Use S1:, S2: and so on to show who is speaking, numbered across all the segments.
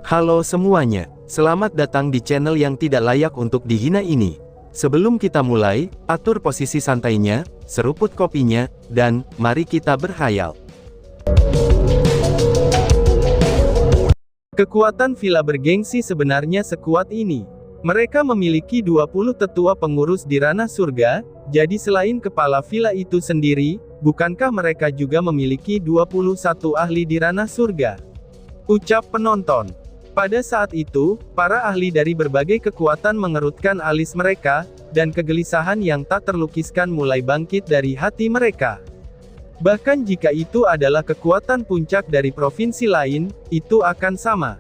S1: Halo semuanya, selamat datang di channel yang tidak layak untuk dihina ini. Sebelum kita mulai, atur posisi santainya, seruput kopinya, dan mari kita berkhayal. Kekuatan villa bergengsi sebenarnya sekuat ini. Mereka memiliki 20 tetua pengurus di ranah surga, jadi selain kepala villa itu sendiri, bukankah mereka juga memiliki 21 ahli di ranah surga? Ucap penonton. Pada saat itu, para ahli dari berbagai kekuatan mengerutkan alis mereka, dan kegelisahan yang tak terlukiskan mulai bangkit dari hati mereka. Bahkan jika itu adalah kekuatan puncak dari provinsi lain, itu akan sama.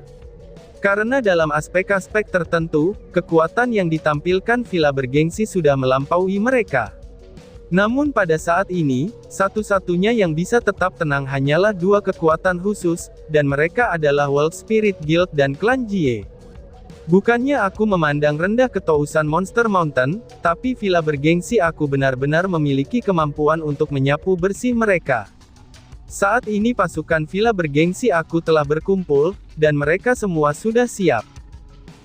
S1: Karena dalam aspek-aspek tertentu, kekuatan yang ditampilkan villa bergengsi sudah melampaui mereka. Namun pada saat ini, satu-satunya yang bisa tetap tenang hanyalah dua kekuatan khusus, dan mereka adalah World Spirit Guild dan klan Jie. Bukannya aku memandang rendah ketousan Monster Mountain, tapi villa bergengsi aku benar-benar memiliki kemampuan untuk menyapu bersih mereka. Saat ini pasukan villa bergengsi aku telah berkumpul, dan mereka semua sudah siap.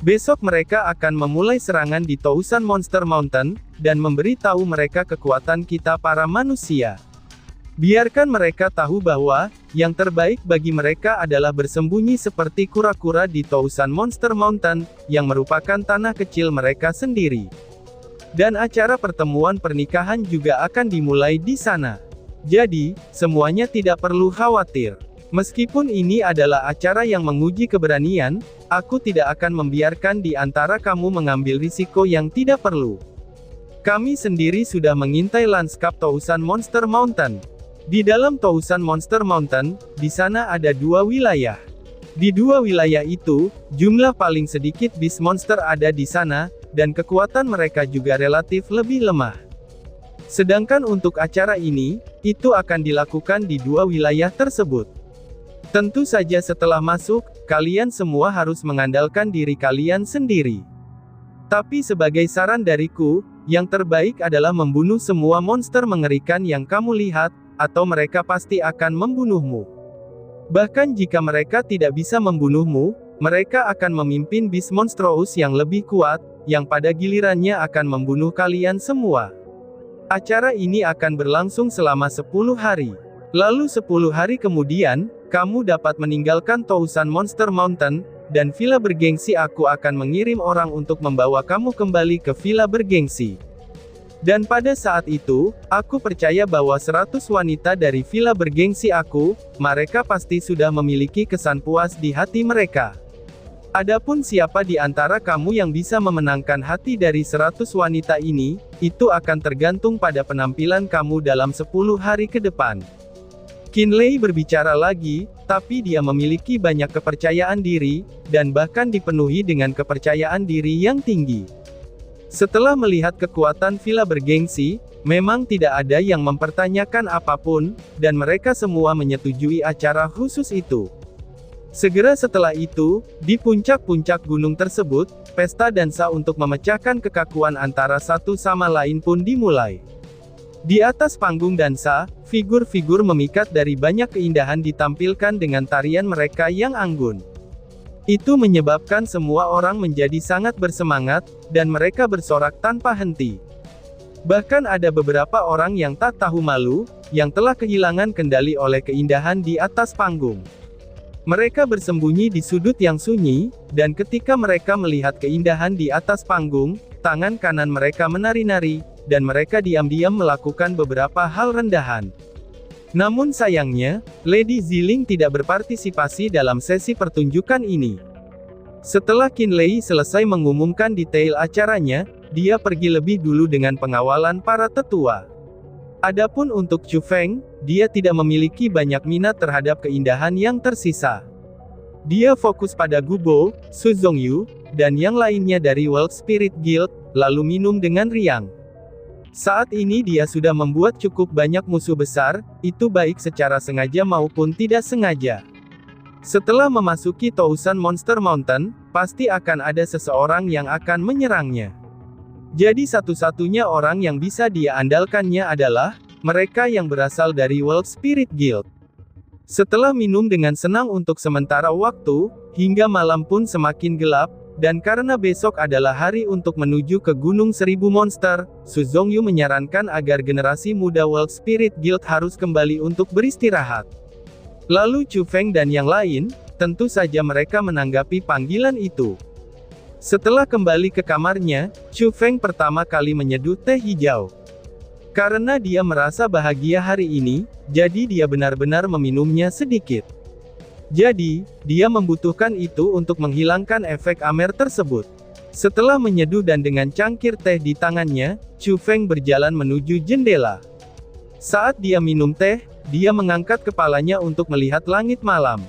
S1: Besok mereka akan memulai serangan di Tousan Monster Mountain, dan memberi tahu mereka kekuatan kita para manusia. Biarkan mereka tahu bahwa, yang terbaik bagi mereka adalah bersembunyi seperti kura-kura di Tousan Monster Mountain, yang merupakan tanah kecil mereka sendiri. Dan acara pertemuan pernikahan juga akan dimulai di sana. Jadi, semuanya tidak perlu khawatir. Meskipun ini adalah acara yang menguji keberanian, aku tidak akan membiarkan di antara kamu mengambil risiko yang tidak perlu. Kami sendiri sudah mengintai lanskap Tousan Monster Mountain. Di dalam Tousan Monster Mountain, di sana ada dua wilayah. Di dua wilayah itu, jumlah paling sedikit beast monster ada di sana, dan kekuatan mereka juga relatif lebih lemah. Sedangkan untuk acara ini, itu akan dilakukan di dua wilayah tersebut. Tentu saja setelah masuk, kalian semua harus mengandalkan diri kalian sendiri. Tapi sebagai saran dariku, yang terbaik adalah membunuh semua monster mengerikan yang kamu lihat, atau mereka pasti akan membunuhmu. Bahkan jika mereka tidak bisa membunuhmu, mereka akan memimpin beast monstrous yang lebih kuat, yang pada gilirannya akan membunuh kalian semua. Acara ini akan berlangsung selama 10 hari. Lalu 10 hari kemudian, kamu dapat meninggalkan Tousan Monster Mountain, dan villa bergengsi aku akan mengirim orang untuk membawa kamu kembali ke villa bergengsi. Dan pada saat itu, aku percaya bahwa 100 wanita dari villa bergengsi aku, mereka pasti sudah memiliki kesan puas di hati mereka. Adapun siapa di antara kamu yang bisa memenangkan hati dari 100 wanita ini, itu akan tergantung pada penampilan kamu dalam 10 hari ke depan. Qin Lei berbicara lagi, tapi dia memiliki banyak kepercayaan diri, dan bahkan dipenuhi dengan kepercayaan diri yang tinggi. Setelah melihat kekuatan villa bergengsi, memang tidak ada yang mempertanyakan apapun, dan mereka semua menyetujui acara khusus itu. Segera setelah itu, di puncak-puncak gunung tersebut, pesta dansa untuk memecahkan kekakuan antara satu sama lain pun dimulai. Di atas panggung dansa, figur-figur memikat dari banyak keindahan ditampilkan dengan tarian mereka yang anggun. Itu menyebabkan semua orang menjadi sangat bersemangat, dan mereka bersorak tanpa henti. Bahkan ada beberapa orang yang tak tahu malu, yang telah kehilangan kendali oleh keindahan di atas panggung. Mereka bersembunyi di sudut yang sunyi, dan ketika mereka melihat keindahan di atas panggung, tangan kanan mereka menari-nari, dan mereka diam-diam melakukan beberapa hal rendahan. Namun sayangnya, Lady Ziling tidak berpartisipasi dalam sesi pertunjukan ini. Setelah Qin Lei selesai mengumumkan detail acaranya, dia pergi lebih dulu dengan pengawalan para tetua. Adapun untuk Chu Feng, dia tidak memiliki banyak minat terhadap keindahan yang tersisa. Dia fokus pada Gubo, Su Zongyu, dan yang lainnya dari World Spirit Guild, lalu minum dengan riang. Saat ini dia sudah membuat cukup banyak musuh besar, itu baik secara sengaja maupun tidak sengaja. Setelah memasuki Tousan Monster Mountain, pasti akan ada seseorang yang akan menyerangnya. Jadi satu-satunya orang yang bisa dia andalkannya adalah mereka yang berasal dari World Spirit Guild. Setelah minum dengan senang untuk sementara waktu, hingga malam pun semakin gelap, dan karena besok adalah hari untuk menuju ke Gunung Seribu Monster, Su Zongyu menyarankan agar generasi muda World Spirit Guild harus kembali untuk beristirahat. Lalu Chu Feng dan yang lain, tentu saja mereka menanggapi panggilan itu. Setelah kembali ke kamarnya, Chu Feng pertama kali menyeduh teh hijau. Karena dia merasa bahagia hari ini, jadi dia benar-benar meminumnya sedikit. Jadi, dia membutuhkan itu untuk menghilangkan efek amer tersebut. Setelah menyeduh dan dengan cangkir teh di tangannya, Chu Feng berjalan menuju jendela. Saat dia minum teh, dia mengangkat kepalanya untuk melihat langit malam.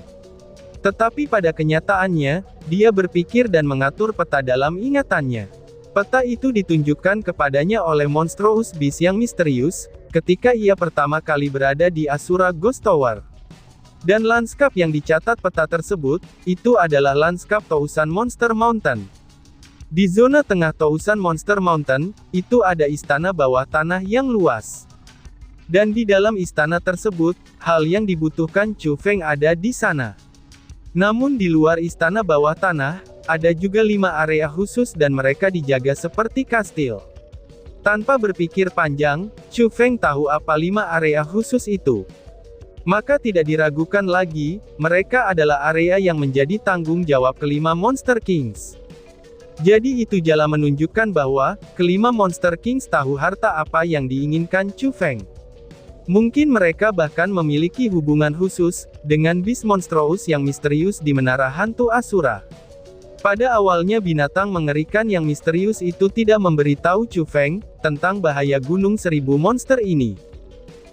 S1: Tetapi pada kenyataannya, dia berpikir dan mengatur peta dalam ingatannya. Peta itu ditunjukkan kepadanya oleh Monstrous Beast yang misterius, ketika ia pertama kali berada di Asura Ghost Tower. Dan lanskap yang dicatat peta tersebut, itu adalah lanskap Tousan Monster Mountain. Di zona tengah Tousan Monster Mountain, itu ada istana bawah tanah yang luas. Dan di dalam istana tersebut, hal yang dibutuhkan Chu Feng ada di sana. Namun di luar istana bawah tanah, ada juga 5 area khusus dan mereka dijaga seperti kastil. Tanpa berpikir panjang, Chu Feng tahu apa 5 area khusus itu. Maka tidak diragukan lagi, mereka adalah area yang menjadi tanggung jawab kelima Monster Kings. Jadi itu jelas menunjukkan bahwa, kelima Monster Kings tahu harta apa yang diinginkan Chu Feng. Mungkin mereka bahkan memiliki hubungan khusus, dengan Beast Monstrous yang misterius di Menara Hantu Asura. Pada awalnya binatang mengerikan yang misterius itu tidak memberitahu Chu Feng, tentang bahaya Gunung Seribu Monster ini.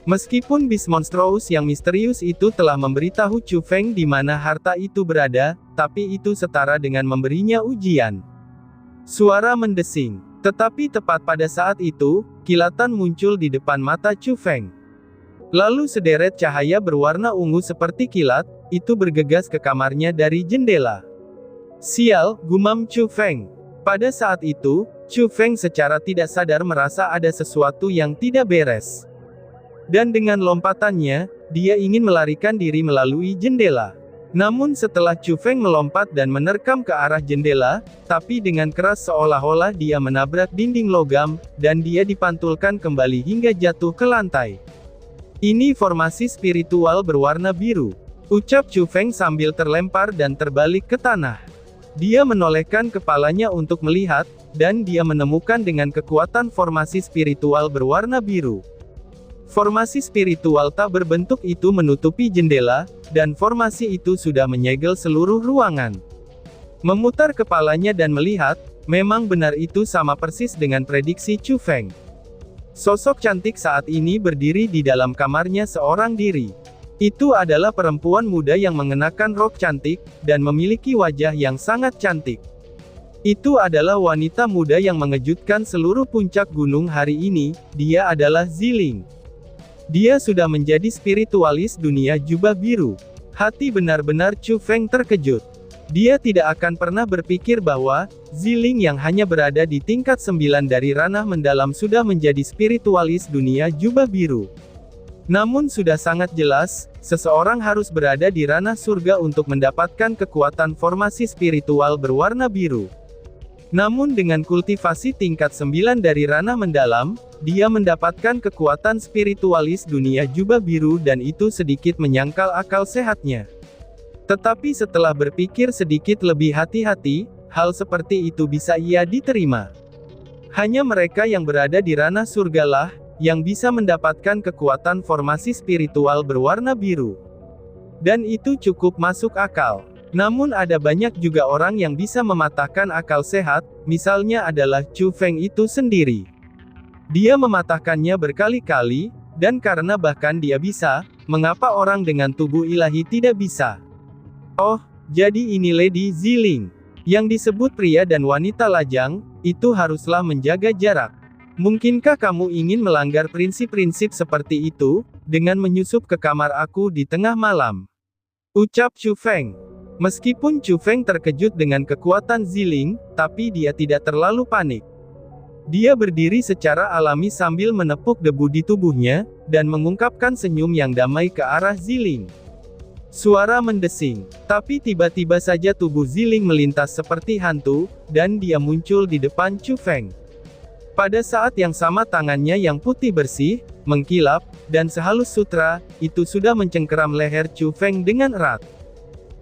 S1: Meskipun Beast Monstrous yang misterius itu telah memberitahu Chu Feng di mana harta itu berada, tapi itu setara dengan memberinya ujian. Suara mendesing. Tetapi tepat pada saat itu, kilatan muncul di depan mata Chu Feng. Lalu sederet cahaya berwarna ungu seperti kilat, itu bergegas ke kamarnya dari jendela. Sial, gumam Chu Feng. Pada saat itu, Chu Feng secara tidak sadar merasa ada sesuatu yang tidak beres. Dan dengan lompatannya, dia ingin melarikan diri melalui jendela. Namun setelah Chu Feng melompat dan menerkam ke arah jendela, tapi dengan keras seolah-olah dia menabrak dinding logam, dan dia dipantulkan kembali hingga jatuh ke lantai. Ini formasi spiritual berwarna biru, ucap Chu Feng sambil terlempar dan terbalik ke tanah. Dia menolehkan kepalanya untuk melihat, dan dia menemukan dengan kekuatan formasi spiritual berwarna biru. Formasi spiritual tak berbentuk itu menutupi jendela, dan formasi itu sudah menyegel seluruh ruangan. Memutar kepalanya dan melihat, memang benar itu sama persis dengan prediksi Chu Feng. Sosok cantik saat ini berdiri di dalam kamarnya seorang diri. Itu adalah perempuan muda yang mengenakan rok cantik, dan memiliki wajah yang sangat cantik. Itu adalah wanita muda yang mengejutkan seluruh puncak gunung hari ini, dia adalah Ziling. Dia sudah menjadi spiritualis dunia jubah biru. Hati benar-benar Chu Feng terkejut. Dia tidak akan pernah berpikir bahwa, Ziling yang hanya berada di tingkat 9 dari ranah mendalam sudah menjadi spiritualis dunia jubah biru. Namun sudah sangat jelas, seseorang harus berada di ranah surga untuk mendapatkan kekuatan formasi spiritual berwarna biru. Namun dengan kultivasi tingkat 9 dari ranah mendalam, dia mendapatkan kekuatan spiritualis dunia jubah biru dan itu sedikit menyangkal akal sehatnya. Tetapi setelah berpikir sedikit lebih hati-hati, hal seperti itu bisa ia diterima. Hanya mereka yang berada di ranah surgalah, yang bisa mendapatkan kekuatan formasi spiritual berwarna biru. Dan itu cukup masuk akal. Namun ada banyak juga orang yang bisa mematahkan akal sehat, misalnya adalah Chu Feng itu sendiri. Dia mematahkannya berkali-kali, dan karena bahkan dia bisa, mengapa orang dengan tubuh ilahi tidak bisa? Oh, jadi ini Lady Ziling. Yang disebut pria dan wanita lajang, itu haruslah menjaga jarak. Mungkinkah kamu ingin melanggar prinsip-prinsip seperti itu, dengan menyusup ke kamar aku di tengah malam? Ucap Chu Feng. Meskipun Chu Feng terkejut dengan kekuatan Ziling, tapi dia tidak terlalu panik. Dia berdiri secara alami sambil menepuk debu di tubuhnya, dan mengungkapkan senyum yang damai ke arah Ziling. Suara mendesing. Tapi tiba-tiba saja tubuh Ziling melintas seperti hantu, dan dia muncul di depan Chu Feng. Pada saat yang sama tangannya yang putih bersih, mengkilap, dan sehalus sutra, itu sudah mencengkeram leher Chu Feng dengan erat.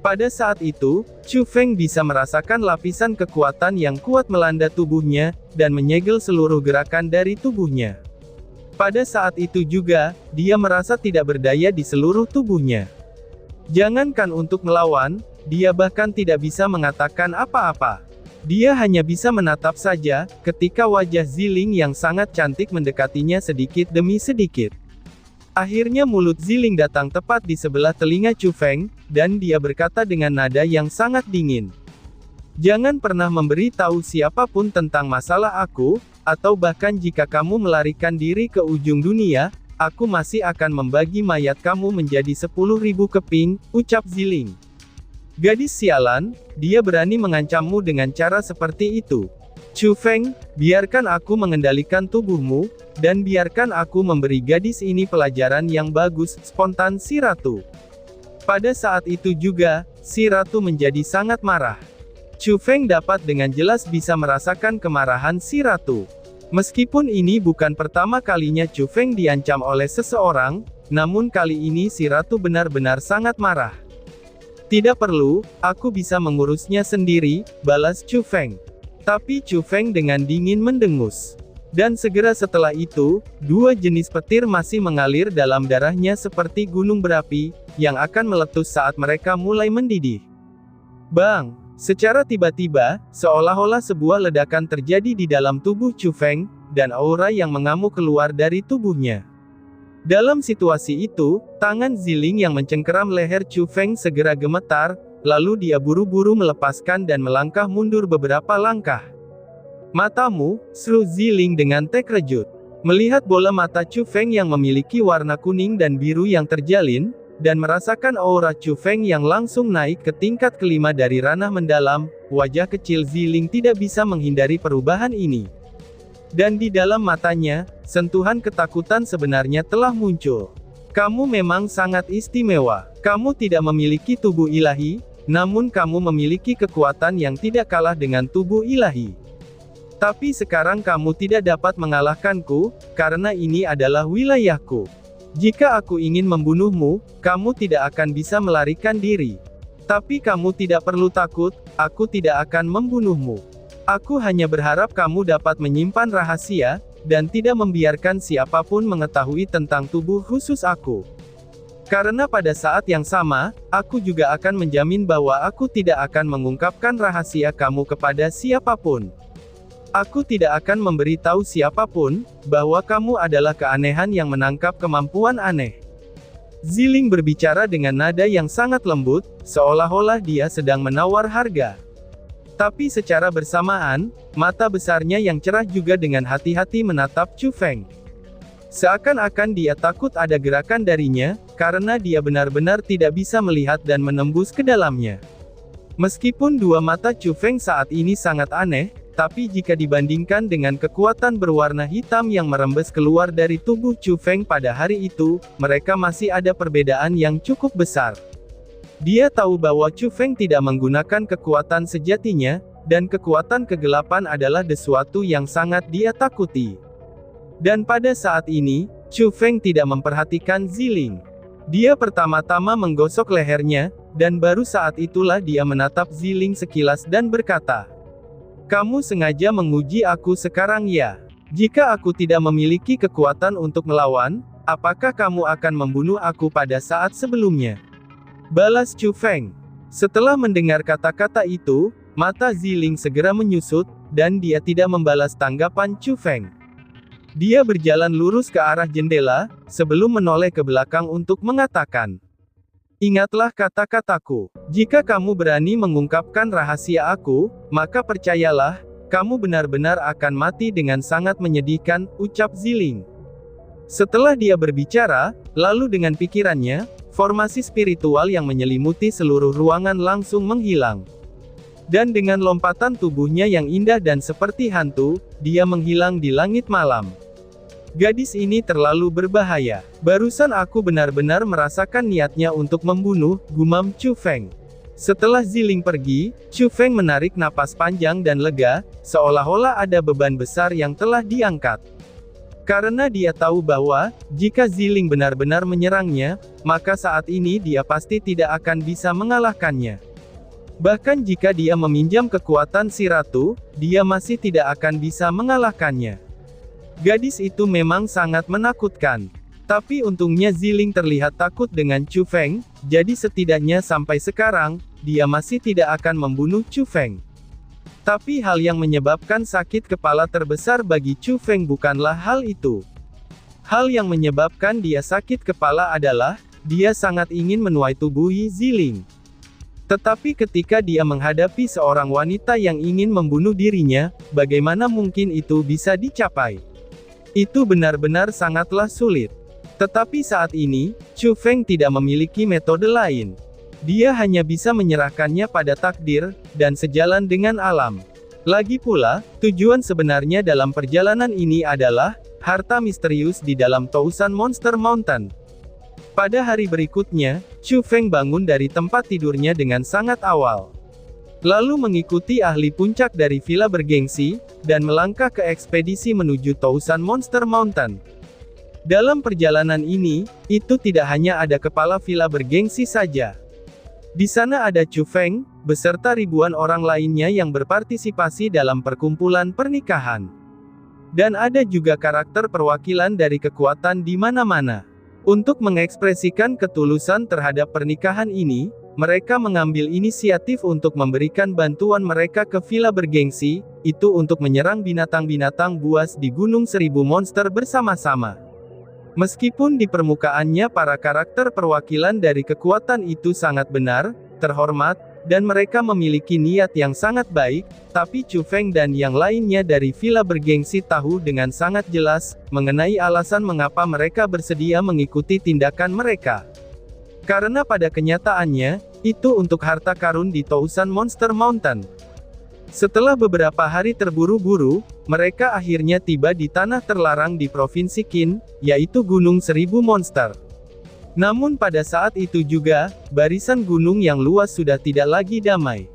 S1: Pada saat itu, Chu Feng bisa merasakan lapisan kekuatan yang kuat melanda tubuhnya, dan menyegel seluruh gerakan dari tubuhnya. Pada saat itu juga, dia merasa tidak berdaya di seluruh tubuhnya. Jangankan untuk melawan, dia bahkan tidak bisa mengatakan apa-apa. Dia hanya bisa menatap saja, ketika wajah Ziling yang sangat cantik mendekatinya sedikit demi sedikit. Akhirnya mulut Ziling datang tepat di sebelah telinga Chu Feng, dan dia berkata dengan nada yang sangat dingin. Jangan pernah memberi tahu siapapun tentang masalah aku, atau bahkan jika kamu melarikan diri ke ujung dunia, aku masih akan membagi mayat kamu menjadi 10.000 keping, ucap Ziling. Gadis sialan, dia berani mengancammu dengan cara seperti itu. Chu Feng, biarkan aku mengendalikan tubuhmu, dan biarkan aku memberi gadis ini pelajaran yang bagus, spontan si ratu. Pada saat itu juga, si ratu menjadi sangat marah. Chu Feng dapat dengan jelas bisa merasakan kemarahan si ratu. Meskipun ini bukan pertama kalinya Chu Feng diancam oleh seseorang, namun kali ini si ratu benar-benar sangat marah. Tidak perlu, aku bisa mengurusnya sendiri, balas Chu Feng. Tapi Chu Feng dengan dingin mendengus. Dan segera setelah itu, dua jenis petir masih mengalir dalam darahnya seperti gunung berapi, yang akan meletus saat mereka mulai mendidih. Bang! Secara tiba-tiba, seolah-olah sebuah ledakan terjadi di dalam tubuh Chu Feng, dan aura yang mengamuk keluar dari tubuhnya. Dalam situasi itu, tangan Ziling yang mencengkeram leher Chu Feng segera gemetar, lalu dia buru-buru melepaskan dan melangkah mundur beberapa langkah. Matamu, seru Ziling dengan terkejut. Melihat bola mata Chu Feng yang memiliki warna kuning dan biru yang terjalin, dan merasakan aura Chu Feng yang langsung naik ke tingkat kelima dari ranah mendalam, wajah kecil Ziling tidak bisa menghindari perubahan ini. Dan di dalam matanya, sentuhan ketakutan sebenarnya telah muncul. Kamu memang sangat istimewa. Kamu tidak memiliki tubuh ilahi, namun kamu memiliki kekuatan yang tidak kalah dengan tubuh ilahi. Tapi sekarang kamu tidak dapat mengalahkanku, karena ini adalah wilayahku. Jika aku ingin membunuhmu, kamu tidak akan bisa melarikan diri. Tapi kamu tidak perlu takut, aku tidak akan membunuhmu. Aku hanya berharap kamu dapat menyimpan rahasia, dan tidak membiarkan siapapun mengetahui tentang tubuh khusus aku. Karena pada saat yang sama, aku juga akan menjamin bahwa aku tidak akan mengungkapkan rahasia kamu kepada siapapun. Aku tidak akan memberitahu siapapun, bahwa kamu adalah keanehan yang menangkap kemampuan aneh. Ziling berbicara dengan nada yang sangat lembut, seolah-olah dia sedang menawar harga. Tapi secara bersamaan, mata besarnya yang cerah juga dengan hati-hati menatap Chu Feng. Seakan-akan dia takut ada gerakan darinya, karena dia benar-benar tidak bisa melihat dan menembus ke dalamnya. Meskipun dua mata Chu Feng saat ini sangat aneh, tapi jika dibandingkan dengan kekuatan berwarna hitam yang merembes keluar dari tubuh Chu Feng pada hari itu, mereka masih ada perbedaan yang cukup besar. Dia tahu bahwa Chu Feng tidak menggunakan kekuatan sejatinya, dan kekuatan kegelapan adalah sesuatu yang sangat dia takuti. Dan pada saat ini, Chu Feng tidak memperhatikan Ziling. Dia pertama-tama menggosok lehernya, dan baru saat itulah dia menatap Ziling sekilas dan berkata, "Kamu sengaja menguji aku sekarang ya? Jika aku tidak memiliki kekuatan untuk melawan, apakah kamu akan membunuh aku pada saat sebelumnya?" Balas Chu Feng. Setelah mendengar kata-kata itu, mata Ziling segera menyusut, dan dia tidak membalas tanggapan Chu Feng. Dia berjalan lurus ke arah jendela, sebelum menoleh ke belakang untuk mengatakan, "Ingatlah kata-kataku. Jika kamu berani mengungkapkan rahasia aku, maka percayalah, kamu benar-benar akan mati dengan sangat menyedihkan," ucap Ziling. Setelah dia berbicara, lalu dengan pikirannya, formasi spiritual yang menyelimuti seluruh ruangan langsung menghilang. Dan dengan lompatan tubuhnya yang indah dan seperti hantu, dia menghilang di langit malam. Gadis ini terlalu berbahaya. Barusan aku benar-benar merasakan niatnya untuk membunuh, gumam Chu Feng. Setelah Ziling pergi, Chu Feng menarik napas panjang dan lega, seolah-olah ada beban besar yang telah diangkat. Karena dia tahu bahwa, jika Ziling benar-benar menyerangnya, maka saat ini dia pasti tidak akan bisa mengalahkannya. Bahkan jika dia meminjam kekuatan si ratu, dia masih tidak akan bisa mengalahkannya. Gadis itu memang sangat menakutkan. Tapi untungnya Ziling terlihat takut dengan Chu Feng, jadi setidaknya sampai sekarang, dia masih tidak akan membunuh Chu Feng. Tapi hal yang menyebabkan sakit kepala terbesar bagi Chu Feng bukanlah hal itu. Hal yang menyebabkan dia sakit kepala adalah, dia sangat ingin menuai tubuh Ziling. Tetapi ketika dia menghadapi seorang wanita yang ingin membunuh dirinya, bagaimana mungkin itu bisa dicapai? Itu benar-benar sangatlah sulit. Tetapi saat ini, Chu Feng tidak memiliki metode lain. Dia hanya bisa menyerahkannya pada takdir, dan sejalan dengan alam. Lagi pula, tujuan sebenarnya dalam perjalanan ini adalah, harta misterius di dalam Tousan Monster Mountain. Pada hari berikutnya, Chu Feng bangun dari tempat tidurnya dengan sangat awal. Lalu mengikuti ahli puncak dari villa bergengsi, dan melangkah ke ekspedisi menuju Tousan Monster Mountain. Dalam perjalanan ini, itu tidak hanya ada kepala villa bergengsi saja. Di sana ada Chu Feng, beserta ribuan orang lainnya yang berpartisipasi dalam perkumpulan pernikahan. Dan ada juga karakter perwakilan dari kekuatan di mana-mana. Untuk mengekspresikan ketulusan terhadap pernikahan ini, mereka mengambil inisiatif untuk memberikan bantuan mereka ke villa bergengsi, itu untuk menyerang binatang-binatang buas di Gunung Seribu Monster bersama-sama. Meskipun di permukaannya para karakter perwakilan dari kekuatan itu sangat benar, terhormat, dan mereka memiliki niat yang sangat baik, tapi Chu Feng dan yang lainnya dari villa bergengsi tahu dengan sangat jelas, mengenai alasan mengapa mereka bersedia mengikuti tindakan mereka. Karena pada kenyataannya, itu untuk harta karun di Tousan Monster Mountain. Setelah beberapa hari terburu-buru, mereka akhirnya tiba di tanah terlarang di Provinsi Qin, yaitu Gunung Seribu Monster. Namun pada saat itu juga, barisan gunung yang luas sudah tidak lagi damai.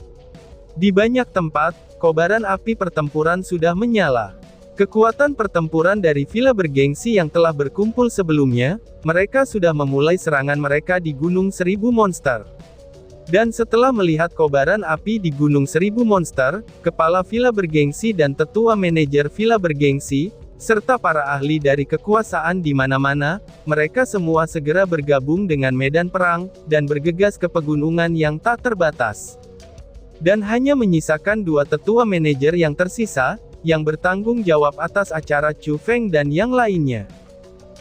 S1: Di banyak tempat, kobaran api pertempuran sudah menyala. Kekuatan pertempuran dari villa bergengsi yang telah berkumpul sebelumnya, mereka sudah memulai serangan mereka di Gunung Seribu Monster. Dan setelah melihat kobaran api di Gunung Seribu Monster, kepala villa bergengsi dan tetua manajer villa bergengsi, serta para ahli dari kekuasaan di mana-mana, mereka semua segera bergabung dengan medan perang, dan bergegas ke pegunungan yang tak terbatas. Dan hanya menyisakan dua tetua manajer yang tersisa, yang bertanggung jawab atas acara Chu Feng dan yang lainnya.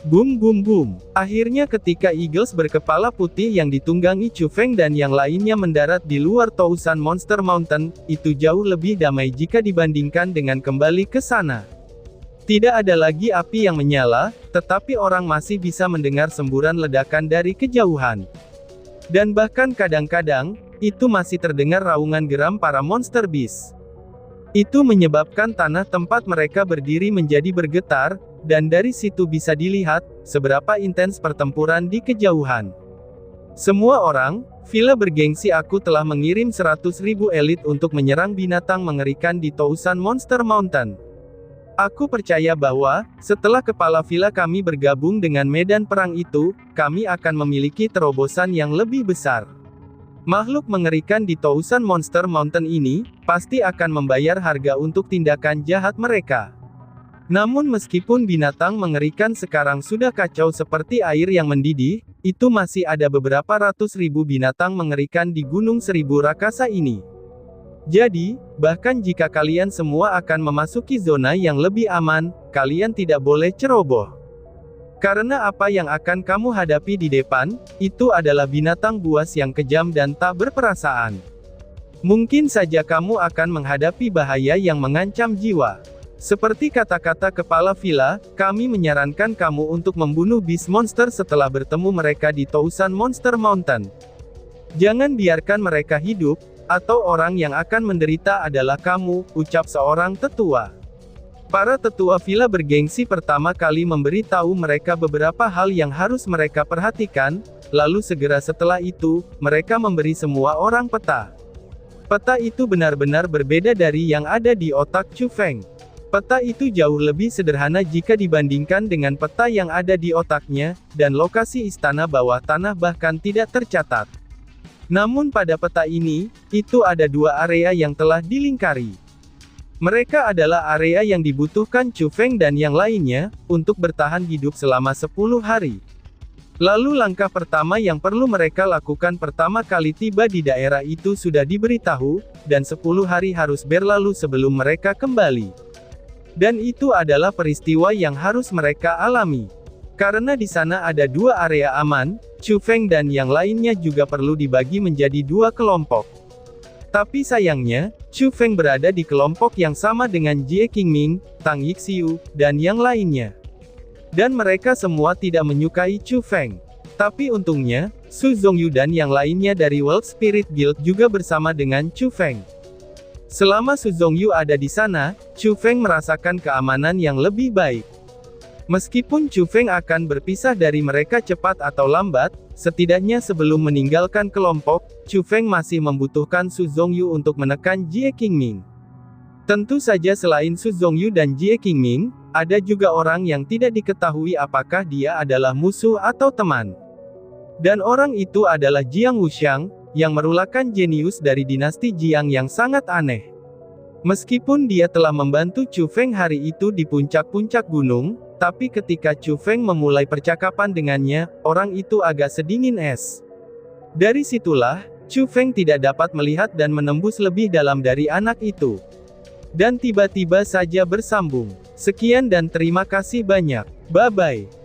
S1: Boom boom boom. Akhirnya ketika Eagles berkepala putih yang ditunggangi Chu Feng dan yang lainnya mendarat di luar Tousan Monster Mountain, itu jauh lebih damai jika dibandingkan dengan kembali ke sana. Tidak ada lagi api yang menyala, tetapi orang masih bisa mendengar semburan ledakan dari kejauhan. Dan bahkan kadang-kadang, itu masih terdengar raungan geram para monster beast. Itu menyebabkan tanah tempat mereka berdiri menjadi bergetar, dan dari situ bisa dilihat, seberapa intens pertempuran di kejauhan. Semua orang, villa bergengsi aku telah mengirim 100.000 elit untuk menyerang binatang mengerikan di Tousan Monster Mountain. Aku percaya bahwa, setelah kepala villa kami bergabung dengan medan perang itu, kami akan memiliki terobosan yang lebih besar. Makhluk mengerikan di Tousan Monster Mountain ini, pasti akan membayar harga untuk tindakan jahat mereka. Namun meskipun binatang mengerikan sekarang sudah kacau seperti air yang mendidih, itu masih ada beberapa ratus ribu binatang mengerikan di Gunung Seribu Rakasa ini. Jadi, bahkan jika kalian semua akan memasuki zona yang lebih aman, kalian tidak boleh ceroboh. Karena apa yang akan kamu hadapi di depan, itu adalah binatang buas yang kejam dan tak berperasaan. Mungkin saja kamu akan menghadapi bahaya yang mengancam jiwa. Seperti kata-kata kepala villa, kami menyarankan kamu untuk membunuh beast monster setelah bertemu mereka di Tousan Monster Mountain. Jangan biarkan mereka hidup, atau orang yang akan menderita adalah kamu, ucap seorang tetua. Para tetua villa bergengsi pertama kali memberi tahu mereka beberapa hal yang harus mereka perhatikan, lalu segera setelah itu, mereka memberi semua orang peta. Peta itu benar-benar berbeda dari yang ada di otak Chu Feng. Peta itu jauh lebih sederhana jika dibandingkan dengan peta yang ada di otaknya, dan lokasi istana bawah tanah bahkan tidak tercatat. Namun pada peta ini, itu ada dua area yang telah dilingkari. Mereka adalah area yang dibutuhkan Chu Feng dan yang lainnya, untuk bertahan hidup selama 10 hari. Lalu langkah pertama yang perlu mereka lakukan pertama kali tiba di daerah itu sudah diberitahu, dan 10 hari harus berlalu sebelum mereka kembali. Dan itu adalah peristiwa yang harus mereka alami. Karena di sana ada dua area aman, Chu Feng dan yang lainnya juga perlu dibagi menjadi dua kelompok. Tapi sayangnya, Chu Feng berada di kelompok yang sama dengan Jie Qingming, Tang Yixiu, dan yang lainnya. Dan mereka semua tidak menyukai Chu Feng. Tapi untungnya, Su Zongyu dan yang lainnya dari World Spirit Guild juga bersama dengan Chu Feng. Selama Su Zongyu ada di sana, Chu Feng merasakan keamanan yang lebih baik. Meskipun Chu Feng akan berpisah dari mereka cepat atau lambat, setidaknya sebelum meninggalkan kelompok, Chu Feng masih membutuhkan Su Zongyu untuk menekan Jie Qingming. Tentu saja selain Su Zongyu dan Jie Qingming, ada juga orang yang tidak diketahui apakah dia adalah musuh atau teman. Dan orang itu adalah Jiang Wuxiang, yang merupakan jenius dari dinasti Jiang yang sangat aneh. Meskipun dia telah membantu Chu Feng hari itu di puncak-puncak gunung, tapi ketika Chu Feng memulai percakapan dengannya, orang itu agak sedingin es. Dari situlah, Chu Feng tidak dapat melihat dan menembus lebih dalam dari anak itu. Dan tiba-tiba saja bersambung. Sekian dan terima kasih banyak. Bye-bye.